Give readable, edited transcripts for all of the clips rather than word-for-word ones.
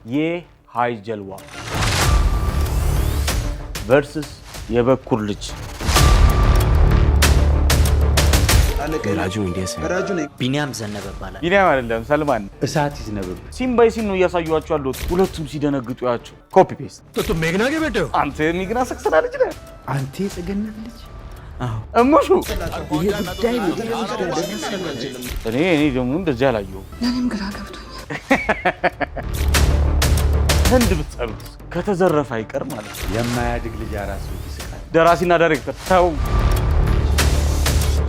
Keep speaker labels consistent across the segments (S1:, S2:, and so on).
S1: የሃይ ጀልዋ ቨርሰስ የበኩር ልጅ
S2: ቢኒያም ዘነበ ይባላል።
S1: ቢኒያም አይደለም ሰልማን
S3: እሳት ይዝነበብ
S1: ሲምባይ ሲን ነው እያሳዩአቸው ያሉት። ሁለቱም ሲደነግጡ ያቸው ኮፒ ፔስት
S3: ቶ ሜግና ገበደ
S1: አንተ ሚግና ሰክሰና ልጅ ነህ
S3: አንተ የጸገነት ልጅ
S1: እሙሹ
S3: ይሄ ጉዳይ ነው።
S1: እኔ ደግሞ እንደዚህ አላየሁ።
S4: ለኔም ግራ ገብቶኛል።
S1: ህንድ ብትሰሩት ከተዘረፈ አይቀር ማለት ነው።
S3: የማያድግ ልጅ አራስ ልጅ ይስቃል።
S1: ደራሲና ዳይሬክተር ተው።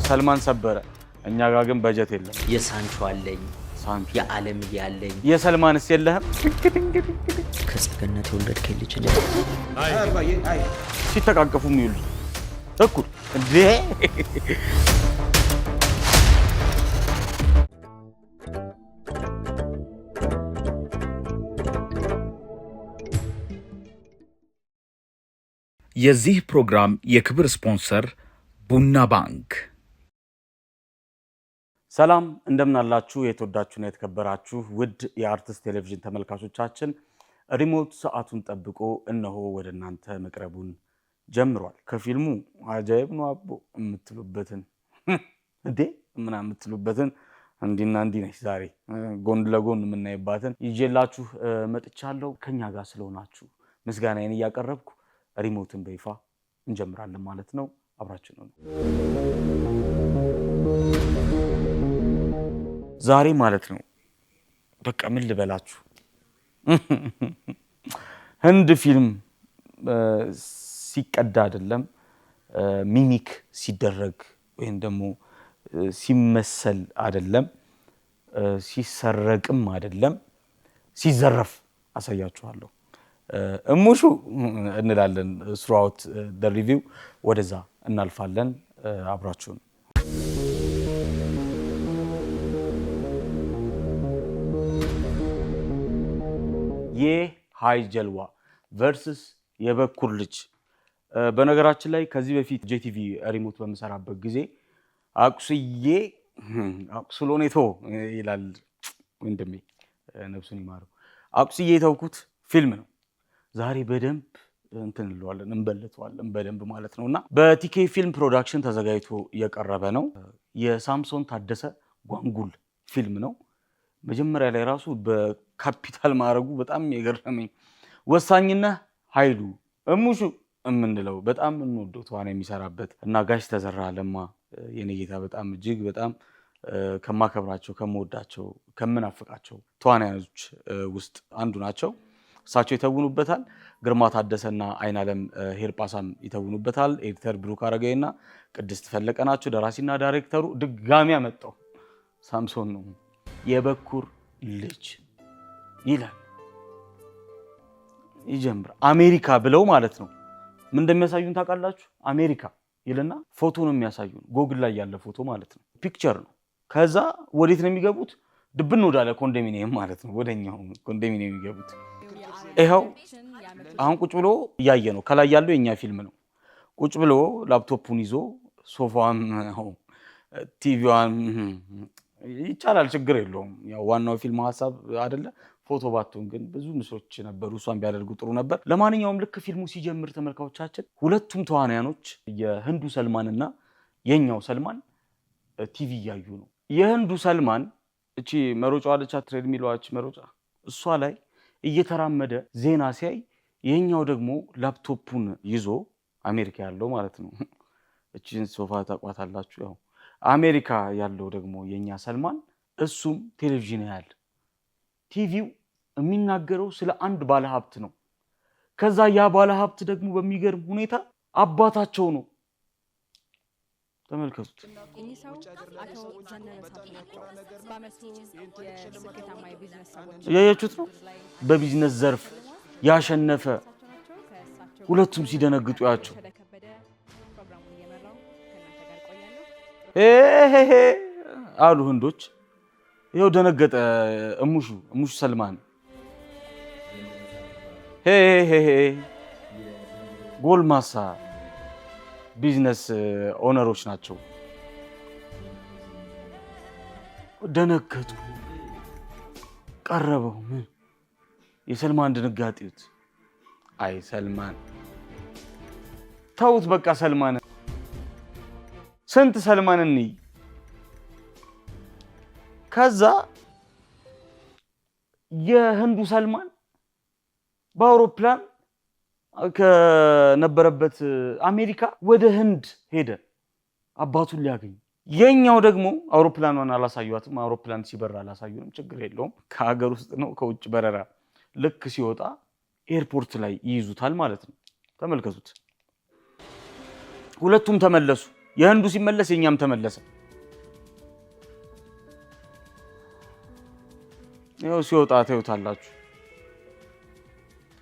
S1: ሰልማን ሰበረ። እኛ ጋር ግን በጀት የለም።
S2: የሳንቾ አለኝ፣
S1: ሳንቾ
S2: የዓለም ያለኝ።
S1: የሰልማንስ የለህም?
S2: ከጸገነት የወለድከኝ ልጅ
S1: ሲተቃቀፉ የሚውሉ እኩል እንዴ?
S5: የዚህ ፕሮግራም የክብር ስፖንሰር ቡና ባንክ።
S1: ሰላም እንደምን አላችሁ? የተወዳችሁና የተከበራችሁ ውድ የአርቲስት ቴሌቪዥን ተመልካቾቻችን፣ ሪሞት ሰዓቱን ጠብቆ እነሆ ወደ እናንተ መቅረቡን ጀምሯል። ከፊልሙ አጃይብ ነው አቦ የምትሉበትን እንዴ ምናምን የምትሉበትን እንዲና እንዲህ ነች ዛሬ ጎን ለጎን የምናይባትን ይዤላችሁ መጥቻለሁ። ከኛ ጋር ስለሆናችሁ ምስጋናዬን እያቀረብኩ ሪሞትን በይፋ እንጀምራለን ማለት ነው። አብራችን ነው ዛሬ ማለት ነው። በቃ ምን ልበላችሁ፣ ህንድ ፊልም ሲቀዳ አይደለም ሚሚክ ሲደረግ ወይም ደግሞ ሲመሰል አይደለም ሲሰረቅም አይደለም ሲዘረፍ አሳያችኋለሁ። እሙሹ እንላለን ስራውት the review ወደዛ እናልፋለን። አብራችሁን የሃይ ጀልዋ ቨርሰስ የበኩር ልጅ። በነገራችን ላይ ከዚህ በፊት ጄቲቪ ሪሞት በመሰራበት ጊዜ አቁስሎኔቶ ይላል ወንድሜ ነፍሱን ይማረው። አቁስዬ የተውኩት ፊልም ነው። ዛሬ በደንብ እንትን እንለዋለን እንበልተዋለን በደንብ ማለት ነውና በቲኬ ፊልም ፕሮዳክሽን ተዘጋጅቶ የቀረበ ነው። የሳምሶን ታደሰ ጓንጉል ፊልም ነው። መጀመሪያ ላይ ራሱ በካፒታል ማድረጉ በጣም የገረመኝ ወሳኝነህ ኃይሉ እሙሹ የምንለው በጣም እንወደው ተዋናይ የሚሰራበት እና ጋሽ ተዘራ ለማ የኔ ጌታ በጣም እጅግ በጣም ከማከብራቸው ከምወዳቸው ከምናፍቃቸው ተዋናዮች ውስጥ አንዱ ናቸው። እሳቸው ይተውኑበታል። ግርማ ታደሰና አይናለም ሄርጳሳም ይተውኑበታል። ኤዲተር ብሩክ አረጋይና ቅድስት ፈለቀ ናቸው። ደራሲና ዳይሬክተሩ ድጋሚ ያመጣው ሳምሶን ነው። የበኩር ልጅ ይላል ይጀምር አሜሪካ ብለው ማለት ነው። ምን እንደሚያሳዩን ታውቃላችሁ? አሜሪካ ይልና ፎቶ ነው የሚያሳዩን። ጎግል ላይ ያለ ፎቶ ማለት ነው። ፒክቸር ነው። ከዛ ወዴት ነው የሚገቡት? ድብን ወዳለ ኮንዶሚኒየም ማለት ነው። ወደኛው ኮንዶሚኒየም የሚገቡት ይኸው አሁን ቁጭ ብሎ እያየ ነው። ከላይ ያለው የኛ ፊልም ነው። ቁጭ ብሎ ላፕቶፑን ይዞ ሶፋም ቲቪዋን ይቻላል፣ ችግር የለውም። ያው ዋናው ፊልም ሐሳብ አይደለ? ፎቶ ባትሆን ግን ብዙ ምስሎች ነበሩ። እሷን ቢያደርጉ ጥሩ ነበር። ለማንኛውም ልክ ፊልሙ ሲጀምር ተመልካቾቻችን ሁለቱም ተዋናያኖች የህንዱ ሰልማንና የኛው ሰልማን ቲቪ እያዩ ነው። የህንዱ ሰልማን እቺ መሮጫዋ አለቻ ትሬድሚሏች መሮጫ እሷ ላይ እየተራመደ ዜና ሲያይ የኛው ደግሞ ላፕቶፑን ይዞ አሜሪካ ያለው ማለት ነው። እቺን ሶፋ ታቋታላችሁ። ያው አሜሪካ ያለው ደግሞ የኛ ሰልማን እሱም ቴሌቪዥን ያያል። ቲቪው የሚናገረው ስለ አንድ ባለሀብት ነው። ከዛ ያ ባለሀብት ደግሞ በሚገርም ሁኔታ አባታቸው ነው። ተመልከቱት። ያያችሁት ነው። በቢዝነስ ዘርፍ ያሸነፈ ሁለቱም ሲደነግጡ ያቸው አሉ ህንዶች። ይኸው ደነገጠ እሙሹ ሰልማን ጎልማሳ ቢዝነስ ኦነሮች ናቸው። ደነገጡ። ቀረበው ምን የሰልማን ድንጋጤት አይ ሰልማን ተውት በቃ ሰልማን ስንት ሰልማን እንይ ከዛ የህንዱ ሰልማን በአውሮፕላን ከነበረበት አሜሪካ ወደ ህንድ ሄደ አባቱን ሊያገኝ የኛው ደግሞ አውሮፕላኑን አላሳዩአትም አውሮፕላን ሲበራ አላሳዩንም ችግር የለውም ከሀገር ውስጥ ነው ከውጭ በረራ ልክ ሲወጣ ኤርፖርት ላይ ይይዙታል ማለት ነው ተመልከቱት ሁለቱም ተመለሱ የህንዱ ሲመለስ የኛም ተመለሰ ያው ሲወጣ ታዩታላችሁ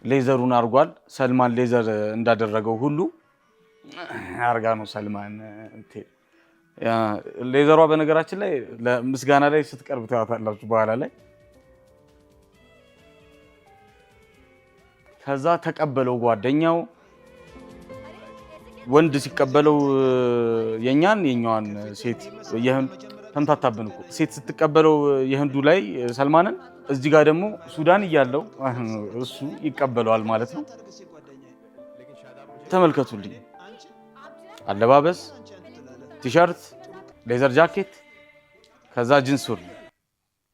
S1: ሌዘሩን አርጓል ሰልማን ሌዘር እንዳደረገው ሁሉ አርጋ ነው ሰልማን ሌዘሯ በነገራችን ላይ ለምስጋና ላይ ስትቀርብ ታያታላችሁ በኋላ ላይ ከዛ ተቀበለው ጓደኛው ወንድ ሲቀበለው የኛዋን ሴት የህንዱ ተምታታብን እኮ ሴት ስትቀበለው የህንዱ ላይ ሰልማንን እዚህ ጋር ደግሞ ሱዳን እያለው እሱ ይቀበለዋል ማለት ነው ተመልከቱልኝ አለባበስ ቲሸርት ሌዘር ጃኬት ከዛ ጂንስ ሱሪ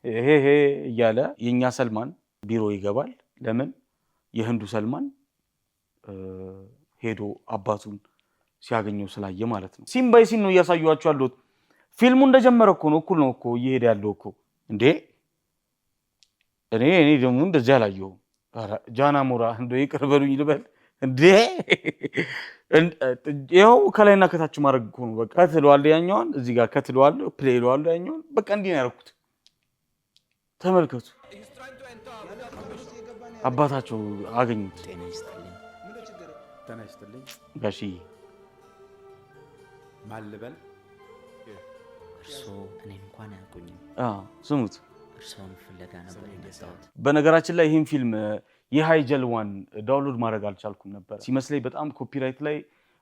S1: ይሄ እያለ የኛ ሰልማን ቢሮ ይገባል ለምን የህንዱ ሰልማን ሄዶ አባቱን ሲያገኘው ስላየ ማለት ነው ሲም ባይ ሲም ነው ያሳዩአችሁ ያሉት ፊልሙ እንደጀመረ እኮ ነው እኩል ነው እኮ እየሄደ ያለው እኮ እንዴ እኔ ደግሞ እንደዚህ አላየሁም ጃና ሞራ እንደ ይቅር በሉኝ ልበል እንዴ ይኸው ከላይና ከታች ማድረግ እኮ ነው በቃ ከትለዋል ያኛውን እዚህ ጋር ከትለዋል ፕሌይለዋል ያኛውን በቃ እንዲህ ነው ያደረኩት ተመልከቱ አባታቸው አገኙት
S3: ጤና ይስጥልኝ
S1: ጋሺ
S3: ማልበል
S2: እርሶ እኔ እንኳን ያውቁኝም
S1: ስሙት
S2: እርሶን ፍለጋ ነበር የመጣሁት
S1: በነገራችን ላይ ይሄን ፊልም የሃይ ጀልዋን ዳውንሎድ ማድረግ አልቻልኩም ነበር ሲመስለኝ በጣም ኮፒራይት ላይ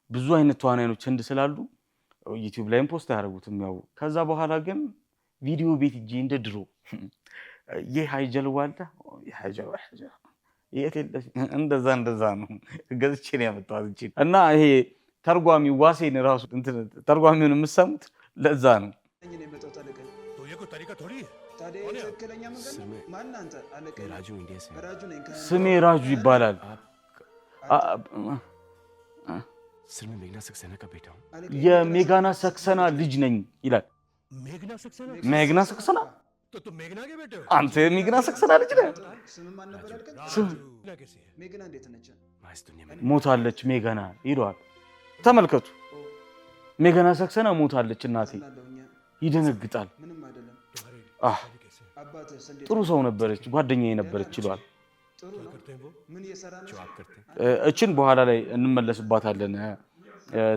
S1: ብዙ አይነት ተዋናዮች እንድ ስላሉ ዩቲዩብ ላይም ፖስት ያደርጉትም ያው ከዛ በኋላ ግን ቪዲዮ ቤት እጄ እንደድሮ የሃይ ጀልዋን እንደዛ ነው ገዝቼ ነው ያመጣሁት እንጂ እና ይሄ ተርጓሚው ዋሴን ራሱ ተርጓሚውን የምሰሙት ለዛ ነው ስሜ ራጁ ይባላል የሜጋና ሰክሰና ልጅ ነኝ ይላል ሜግና ሰክሰና አንተ ሜግና ሰክሰና ልጅ ነህ ሞታለች ሜጋና ይሏል ተመልከቱ ሜጋና ሰክሰና ሞታለች እናቴ ይደነግጣል ጥሩ ሰው ነበረች ጓደኛዬ ነበረች ይሏል እቺን በኋላ ላይ እንመለስባታለን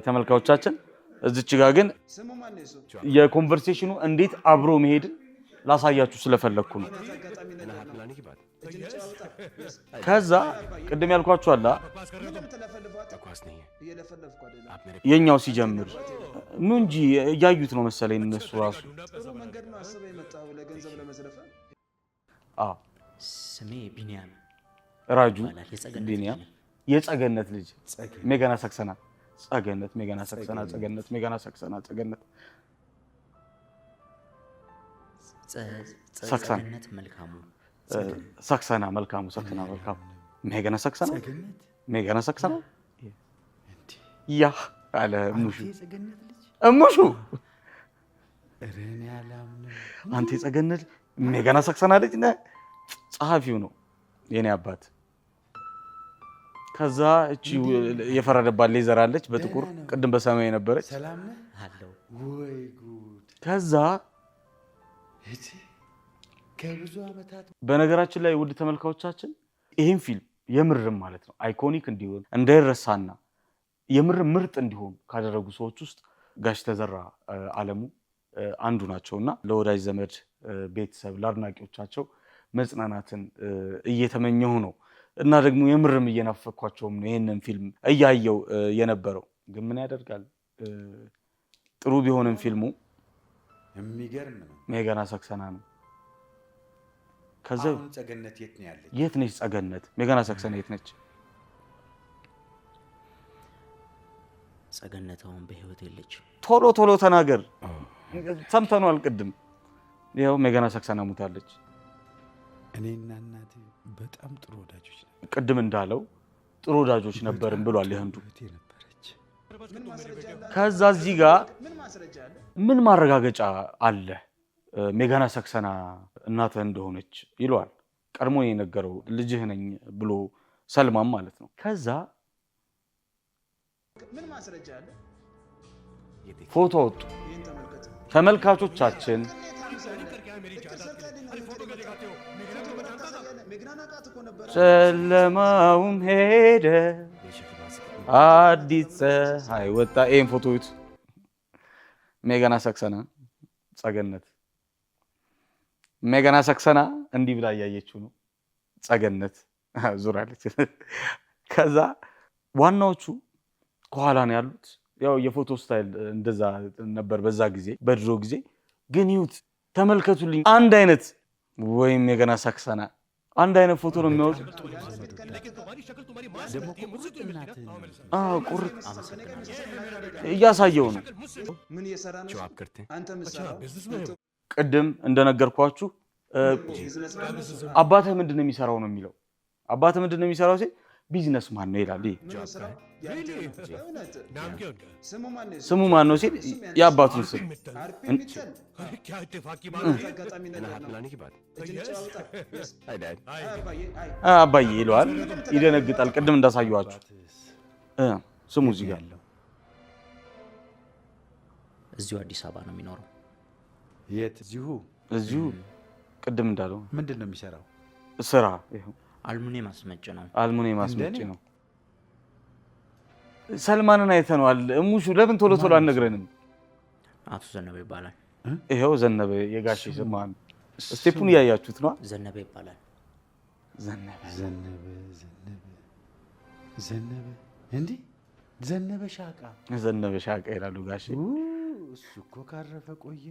S1: ተመልካቾቻችን እዚች ጋር ግን የኮንቨርሴሽኑ እንዴት አብሮ መሄድ ላሳያችሁ ስለፈለኩ ነው ከዛ ቅድም ያልኳችሁ አላ የኛው ሲጀምር ኑ እንጂ ያዩት ነው መሰለኝ እነሱ ራሱ
S2: ስሜ ቢኒያም
S1: ራጁ ቢኒያም የጸገነት ልጅ ሜጋና ሰክሰና ጸገነት ሜጋና ሰክሰና ጸገነት ሜጋና ሰክሰና ጸገነት
S2: ጸገነት መልካሙ
S1: ሰክሰና መልካሙ ሰክሰና መልካሙ ሜጋና ሰክሰና ሜጋና ሰክሰና ያ አለ እሙሹ አንተ ጸገነት ሜጋና ሰክሰና ልጅ ነህ ጸሐፊው ነው የኔ አባት ከዛ እቺ የፈረደባት ሌዘር አለች በጥቁር ቅድም በሰማይ ነበረች
S3: ሰላም ነህ
S2: አለው
S3: ወይ ጉድ
S1: ከዛ
S3: እቺ ከብዙ አመታት
S1: በነገራችን ላይ ውድ ተመልካቾቻችን ይሄን ፊልም የምርም ማለት ነው አይኮኒክ እንዲሆን እንዳይረሳና የምርም ምርጥ እንዲሆን ካደረጉ ሰዎች ውስጥ ጋሽ ተዘራ አለሙ አንዱ ናቸውና ለወዳጅ ዘመድ ቤተሰብ ለአድናቂዎቻቸው መጽናናትን እየተመኘሁ ነው እና ደግሞ የምርም እየናፈኳቸውም ነው ይሄንን ፊልም እያየው የነበረው ግን ምን ያደርጋል ጥሩ ቢሆንም ፊልሙ
S3: የሚገርም ነው
S1: ሜጋና ሰክሰና ነው ከዛ
S3: አሁን ጸገነት የት ነው ያለች?
S1: የት ነች ጸገነት? ሜጋና ሰክሰና የት ነች?
S2: ጸገነት አሁን በህይወት የለች።
S1: ቶሎ ተናገር። ሰምተነዋል ቅድም። ይኸው ሜጋና ሰክሰና ሞታለች።
S3: እኔና እናቴ በጣም ጥሩ ወዳጆች ነን።
S1: ቅድም እንዳለው ጥሩ ወዳጆች ነበርን ብሏል የህንዱ። ከዛ እዚህ ጋር ምን ማረጋገጫ አለ ሜጋና ሰክሰና እናትህ እንደሆነች ይለዋል። ቀድሞ የነገረው ልጅህ ነኝ ብሎ ሰልማን ማለት ነው። ከዛ
S4: ምን ማስረጃ አለ?
S1: ፎቶ ወጡ። ተመልካቾቻችን ጨለማውም ሄደ አዲስ ፀሐይ ወጣ። ይሄን ፎቶ ይዩት። ሜጋና ሰክሰና ጸገነት ሜጋና ሰክሰና እንዲህ ብላ እያየችው ነው። ጸገነት ዙራለች። ከዛ ዋናዎቹ ከኋላ ነው ያሉት። ያው የፎቶ ስታይል እንደዛ ነበር በዛ ጊዜ፣ በድሮ ጊዜ ግን ይዩት፣ ተመልከቱልኝ። አንድ አይነት ወይም ሜጋና ሰክሰና አንድ አይነት ፎቶ ነው የሚያወጡት። ቁርጥ እያሳየው ነው።
S4: ምን እየሰራ ነው? አንተ ምሰራው
S1: ቅድም እንደነገርኳችሁ አባትህ ምንድን ነው የሚሰራው ነው የሚለው። አባትህ ምንድን ነው የሚሰራው ሲል ቢዝነስ ማን ነው ይላል። ስሙ ማን ነው ሲል የአባቱን ስም አባዬ ይለዋል። ይደነግጣል። ቅድም እንዳሳየኋችሁ ስሙ እዚህ ጋር
S2: እዚሁ አዲስ አበባ ነው የሚኖረው።
S3: የት?
S1: እዚሁ ቅድም እንዳለው
S3: ምንድን ነው የሚሰራው
S1: ስራ? ይኸው
S2: አልሙኒየም አስመጭ ነው።
S1: አልሙኒየም አስመጭ ነው። ሰልማንን አይተነዋል። እሙሹ ለምን ቶሎ አልነግረንም?
S2: አቶ ዘነበ ይባላል።
S1: ይኸው ዘነበ የጋሽ ስም ማለት ስቴፑን እያያችሁት ነው።
S2: ዘነበ ይባላል።
S3: ዘነበ እንዴ?
S1: ዘነበ ሻቃ ይላሉ ጋሽ።
S3: እሱ እኮ ካረፈ ቆየ።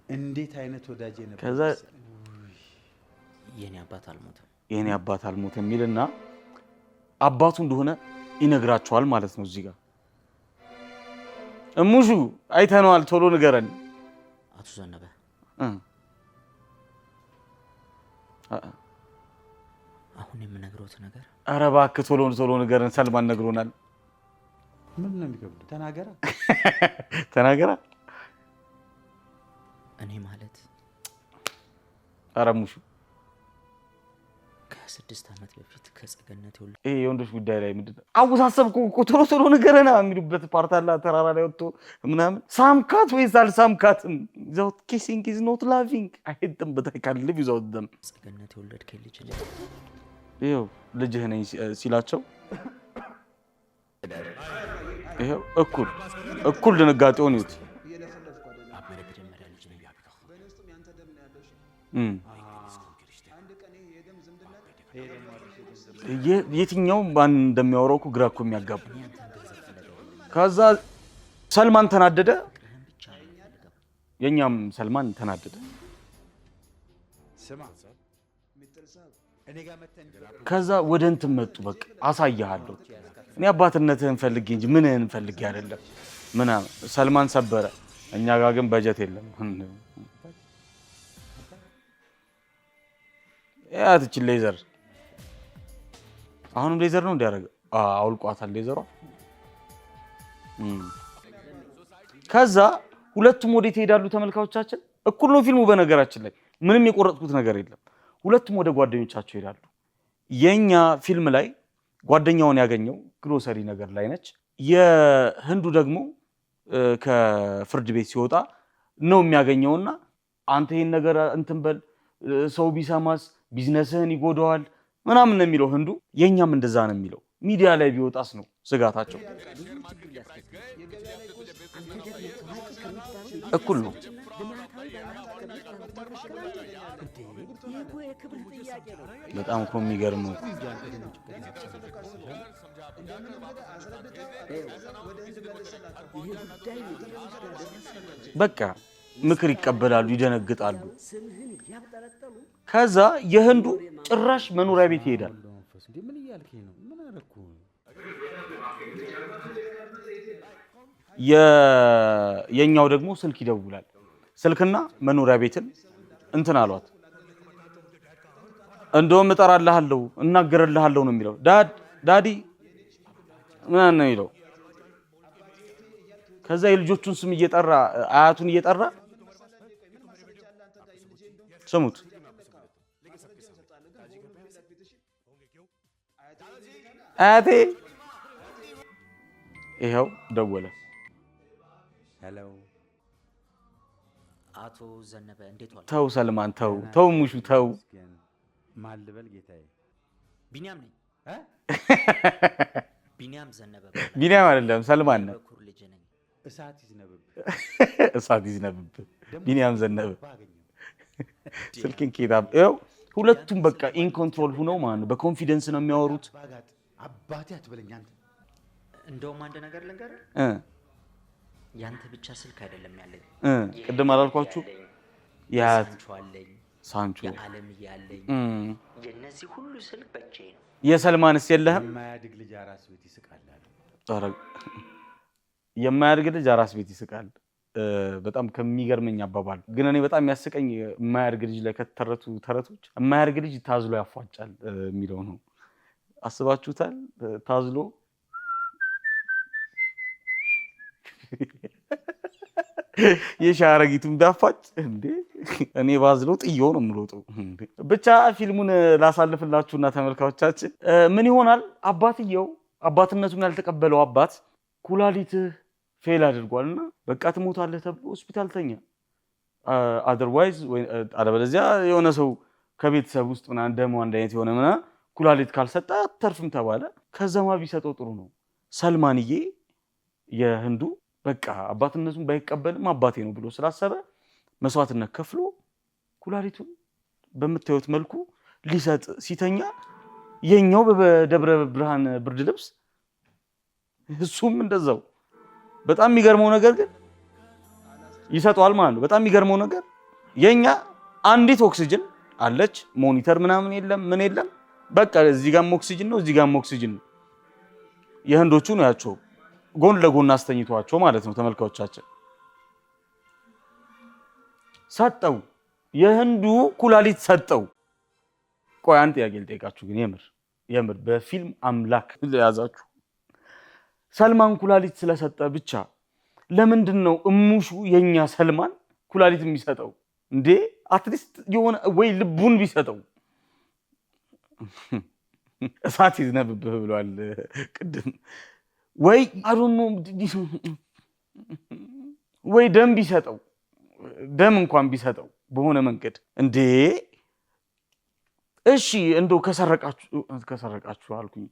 S3: እንዴት አይነት ወዳጅ ነበር።
S1: ከዛ
S2: የኔ አባት አልሞተም
S1: የሚልና አባቱ እንደሆነ ይነግራቸዋል ማለት ነው። እዚህ ጋር እሙሹ አይተነዋል፣ ቶሎ ንገረን።
S2: አቶ ዘነበ አሁን የምነግረውት ነገር፣
S1: ኧረ እባክህ ቶሎ ንገረን። ሰልማን ነግሮናል።
S3: ምን ነው የሚከብዱ?
S1: ተናገራ።
S2: እኔ ማለት
S1: ኧረ እሙሹ
S2: ከ6 ዓመት በፊት ከጸገነት ይወል
S1: ይሄ የወንዶች ጉዳይ ላይ ምንድን ነው አወሳሰብኩ እኮ ቶሎ ንገረና የሚሉበት ፓርት አለ። ተራራ ላይ ወጥቶ ምናምን ሳምካት ወይስ አልሳምካትም? ዛውት ኪሲንግ ኢዝ ኖት ላቪንግ አይደም በታይ ካለ ቢዛው ደም
S2: ጸገነት የወለድከኝ ልጅ
S1: ይኸው ልጅህ ነኝ ሲላቸው ይኸው እኩል ድንጋጤውን ይዩት። የትኛው ማን እንደሚያወራው እኮ ግራ እኮ የሚያጋቡ። ከዛ ሰልማን ተናደደ፣ የኛም ሰልማን ተናደደ። ከዛ ወደ እንትን መጡ። በቃ አሳያለሁ እኔ አባትነትህን ፈልጌ እንጂ ምንህን ፈልጌ አይደለም ምናምን። ሰልማን ሰበረ። እኛ ጋር ግን በጀት የለም። ያትች ሌዘር አሁንም ሌዘር ነው እንዲያደርገው አውልቋታል ሌዘሯ። ከዛ ሁለቱም ወዴት ይሄዳሉ ተመልካቾቻችን? እኩል ነው ፊልሙ በነገራችን ላይ ምንም የቆረጥኩት ነገር የለም። ሁለቱም ወደ ጓደኞቻቸው ይሄዳሉ። የኛ ፊልም ላይ ጓደኛውን ያገኘው ግሮሰሪ ነገር ላይ ነች። የህንዱ ደግሞ ከፍርድ ቤት ሲወጣ ነው የሚያገኘውና አንተ ይሄን ነገር እንትን በል ሰው ቢሰማስ ቢዝነስህን ይጎዳዋል ምናምን ነው የሚለው ህንዱ። የኛም እንደዛ ነው የሚለው። ሚዲያ ላይ ቢወጣስ ነው ስጋታቸው። እኩል ነው። በጣም እኮ የሚገርም ነው። በቃ ምክር ይቀበላሉ፣ ይደነግጣሉ። ከዛ የህንዱ ጭራሽ መኖሪያ ቤት ይሄዳል።
S3: ምን እያልከኝ ነው? ምን አደረኩ?
S1: የኛው ደግሞ ስልክ ይደውላል። ስልክና መኖሪያ ቤትን እንትን አሏት። እንደውም እጠራልሃለሁ እናገርልሃለሁ ነው የሚለው። ዳዲ ምን ነው የሚለው። ከዛ የልጆቹን ስም እየጠራ አያቱን እየጠራ ስሙት። አያቴ ይሄው ደወለ።
S3: ሄሎ
S2: አቶ ዘነበ እንዴት ዋሉ?
S1: ተው ሰልማን ተው ሙሹ ተው።
S3: ማን ልበል ጌታዬ?
S2: ቢኒያም ነኝ። ቢኒያም ዘነበ።
S1: ቢኒያም አይደለም ሰልማን ነው።
S2: በኩር ልጅ ነኝ።
S3: እሳት
S1: ይዝነብብ። ቢኒያም ዘነበ። ስልክን ኬታብ ይኸው ሁለቱም በቃ ኢን ኮንትሮል ሆነው ማለት ነው። በኮንፊደንስ ነው የሚያወሩት።
S3: አባቴ አትበለኝ አንተ።
S2: እንደውም አንድ ነገር ልንገርህ፣ ያንተ ብቻ ስልክ አይደለም ያለኝ።
S1: ቅድም አላልኳችሁ? ሳንቾ
S2: የዓለም ያለኝ የነዚህ ሁሉ ስልክ በእጄ ነው።
S1: የሰልማንስ የለህም?
S3: የማያድግ ልጅ አራስ ቤት ይስቃል።
S1: የማያድግ ልጅ አራስ ቤት ይስቃል። በጣም ከሚገርመኝ አባባል ግን እኔ በጣም ያስቀኝ የማያድግ ልጅ ላይ ከተረቱ ተረቶች የማያድግ ልጅ ታዝሎ ያፏጫል የሚለው ነው። አስባችሁታል? ታዝሎ የሻረጊቱን ቢያፋጭ እንዴ! እኔ ባዝለው ጥየው ነው የምሮጠው። ብቻ ፊልሙን ላሳልፍላችሁና ተመልካቾቻችን ምን ይሆናል? አባትየው አባትነቱን ያልተቀበለው አባት ኩላሊትህ ፌል አድርጓልና በቃ ትሞታለህ ተብሎ ሆስፒታል ተኛ። አዘርዋይዝ አለበለዚያ የሆነ ሰው ከቤተሰብ ውስጥ ምናምን ደሞ አንድ አይነት የሆነ ምናምን ኩላሊት ካልሰጠ አተርፍም ተባለ። ከዛማ ቢሰጠው ጥሩ ነው። ሰልማንዬ የህንዱ በቃ አባትነቱን ባይቀበልም አባቴ ነው ብሎ ስላሰበ መስዋዕትነት ከፍሎ ኩላሊቱን በምታዩት መልኩ ሊሰጥ ሲተኛ የኛው በደብረ ብርሃን ብርድ ልብስ እሱም እንደዛው። በጣም የሚገርመው ነገር ግን ይሰጠዋል ማለት ነው። በጣም የሚገርመው ነገር የኛ አንዲት ኦክሲጅን አለች፣ ሞኒተር ምናምን የለም ምን የለም። በቃ እዚህ ጋርም ኦክሲጅን ነው፣ እዚህ ጋርም ኦክሲጅን ነው። የህንዶቹ ነው ያቸው ጎን ለጎን አስተኝቷቸው ማለት ነው። ተመልካቾቻችን ሰጠው፣ የህንዱ ኩላሊት ሰጠው። ቆይ አንድ ጥያቄ ልጠይቃችሁ ግን የምር በፊልም አምላክ ለያዛችሁ ሰልማን ኩላሊት ስለሰጠ ብቻ ለምንድን ነው እሙሹ የኛ ሰልማን ኩላሊት የሚሰጠው እንዴ? አትሊስት የሆነ ወይ ልቡን ቢሰጠው። እሳት ይዝነብብህ ብሏል ቅድም። ወይ አዶኖ ወይ ደም ቢሰጠው፣ ደም እንኳን ቢሰጠው በሆነ መንገድ እንዴ። እሺ እንደው ከሰረቃችሁ አልኩኝ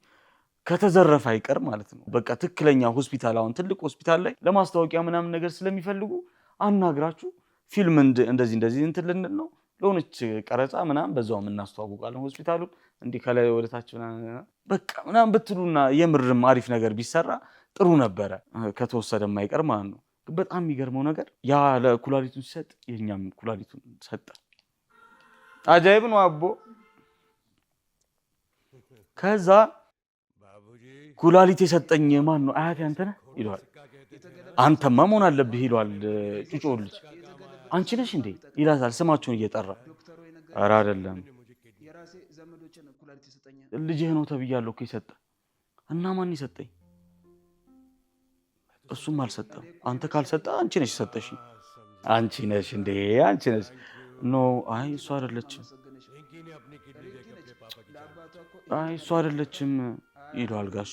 S1: ከተዘረፈ አይቀር ማለት ነው። በቃ ትክክለኛ ሆስፒታል፣ አሁን ትልቅ ሆስፒታል ላይ ለማስታወቂያ ምናምን ነገር ስለሚፈልጉ አናግራችሁ ፊልም እንደዚህ እንትን ልንል ነው ለሆነች ቀረጻ ምናምን በዛውም እናስተዋውቃለን ሆስፒታሉን እንዲህ ከላይ ወደታች በቃ ምናምን ብትሉና የምርም አሪፍ ነገር ቢሰራ ጥሩ ነበረ፣ ከተወሰደ የማይቀር ማለት ነው። በጣም የሚገርመው ነገር ያ ለኩላሊቱን ሲሰጥ የኛም ኩላሊቱን ሰጠ። አጃይብ ነው አቦ። ከዛ ኩላሊት የሰጠኝ ማን ነው? አያቴ አንተ ነህ ይለዋል። አንተማ መሆን አለብህ ይለዋል ጩጮ ልጅ። አንቺ ነሽ እንዴ ይላታል ስማቸውን እየጠራ። ኧረ አይደለም ልጅህ ነው ተብያለሁ እኮ የሰጠ። እና ማን ይሰጠኝ? እሱም አልሰጠም። አንተ ካልሰጠ አንቺ ነሽ ሰጠሽ። አንቺ ነሽ እንዴ? አንቺ ነሽ። ኖ አይ እሱ አይደለችም፣ አይ እሱ አይደለችም ይለዋል ጋሼ።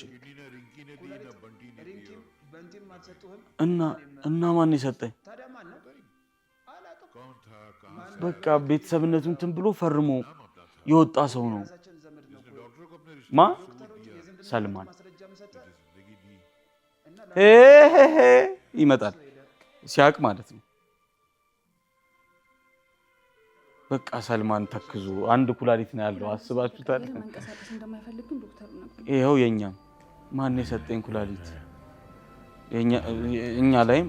S1: እና ማን ይሰጠኝ? በቃ ቤተሰብነቱን እንትን ብሎ ፈርሞ የወጣ ሰው ነው። ማ ሰልማን ይመጣል ሲያቅ ማለት ነው። በቃ ሰልማን ተክዞ አንድ ኩላሊት ነው ያለው። አስባችሁታል? ይኸው የኛም ማን የሰጠኝ ኩላሊት? እኛ ላይም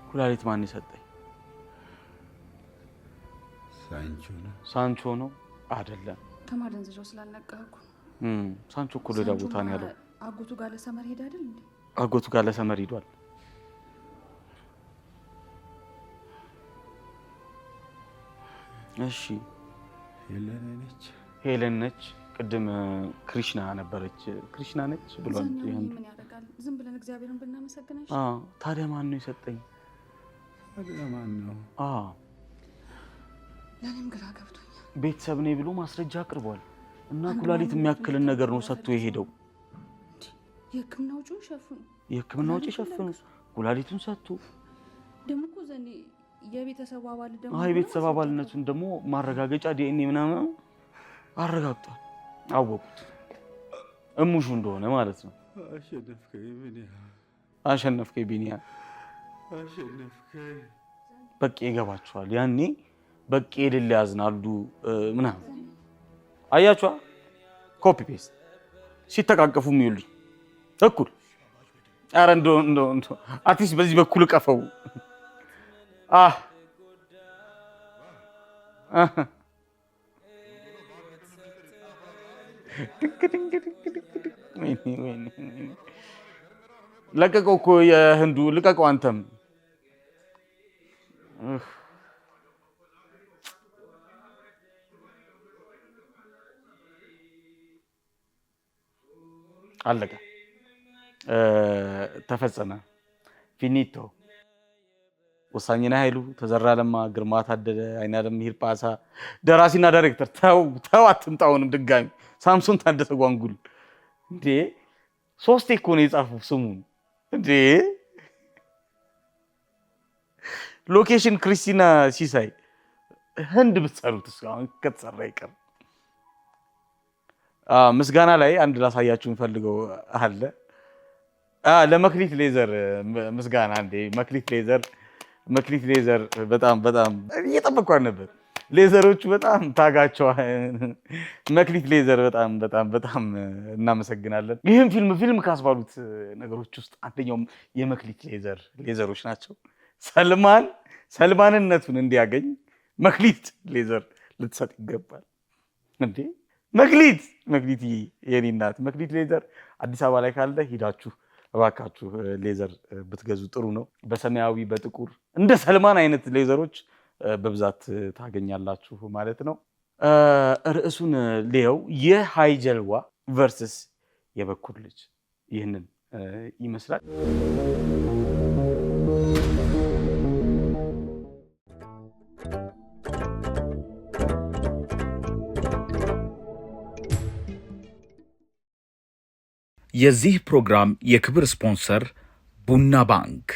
S1: ኩላሊት ማን የሰጠኝ? ሳንቾ ነው አይደለም?
S6: ከማደንዘዣው ስላልነቃኩ
S1: ሳንቾ እኮ ሌላ ቦታ ነው ያለው።
S6: አጎቱ ጋር ለሰመር ሄደ አይደል እንዴ?
S1: አጎቱ ጋር ለሰመር ሄዷል። እሺ ሄለን ነች። ቅድም ክሪሽና ነበረች። ክሪሽና ነች ብሏል።
S6: ምን ያደርጋል? ዝም ብለን እግዚአብሔርን ብናመሰግነሽ።
S1: ታዲያ ማን ነው የሰጠኝ?
S3: ማን ነው?
S6: ለኔም ግራ ገብቶኛል።
S1: ቤተሰብ ነኝ ብሎ ማስረጃ አቅርቧል እና ኩላሊት የሚያክልን ነገር ነው ሰጥቶ የሄደው።
S6: የሕክምና ወጪውን ሸፍኑ።
S1: የሕክምና ወጪ ሸፍኑ። ኩላሊቱን ሰጥቶ
S6: ደግሞ እኮ ዘኔ የቤተሰብ አባል ደግሞ
S1: የቤተሰብ አባልነቱን ደግሞ ማረጋገጫ ዲኤንኤ ምናምን አረጋግጧል። አወቁት እሙሹ እንደሆነ ማለት ነው። አሸነፍከኝ ቢኒያ፣ በቃ ይገባቸዋል። ያኔ በቃ የሌለ ያዝናሉ ምናምን አያቸዋ። ኮፒ ፔስት ሲተቃቀፉ የሚውልኝ እኩል። ኧረ እንደው አትሊስት በዚህ በኩል ቀፈው ለቀቀው እኮ የህንዱ ልቀቀው። አንተም አለቀ፣ ተፈጸመ። ፊኒቶ ወሳኝና ኃይሉ፣ ተዘራ ለማ፣ ግርማ ታደለ፣ አይናለም ሂርጳሳ፣ ደራሲና ዳይሬክተር። ተው አትምጣውንም ድጋሚ ሳምሶን ታደሰ ጓንጉል። እንዴ 3 እኮ ነው የጻፈው ስሙን። እንዴ ሎኬሽን ክሪስቲና ሲሳይ። ህንድ ብትሰሩት እስካሁን ከተሰራ ይቀር። ምስጋና ላይ አንድ ላሳያችሁ ፈልገው አለ። ለመክሊት ሌዘር ምስጋና። እንዴ መክሊት ሌዘር በጣም እየጠበቅኳት ነበር። ሌዘሮቹ በጣም ታጋቸው። መክሊት ሌዘር በጣም እናመሰግናለን። ይህም ፊልም ካስባሉት ነገሮች ውስጥ አንደኛውም የመክሊት ሌዘሮች ናቸው። ሰልማንነቱን እንዲያገኝ መክሊት ሌዘር ልትሰጥ ይገባል። እንዴ መክሊት የኔ እናት መክሊት ሌዘር አዲስ አበባ ላይ ካለ ሂዳችሁ እባካችሁ ሌዘር ብትገዙ ጥሩ ነው። በሰማያዊ በጥቁር እንደ ሰልማን አይነት ሌዘሮች በብዛት ታገኛላችሁ ማለት ነው። ርዕሱን ሊየው የሃይጀልዋ ቨርስስ የበኩር ልጅ ይህንን ይመስላል።
S5: የዚህ ፕሮግራም የክብር ስፖንሰር ቡና ባንክ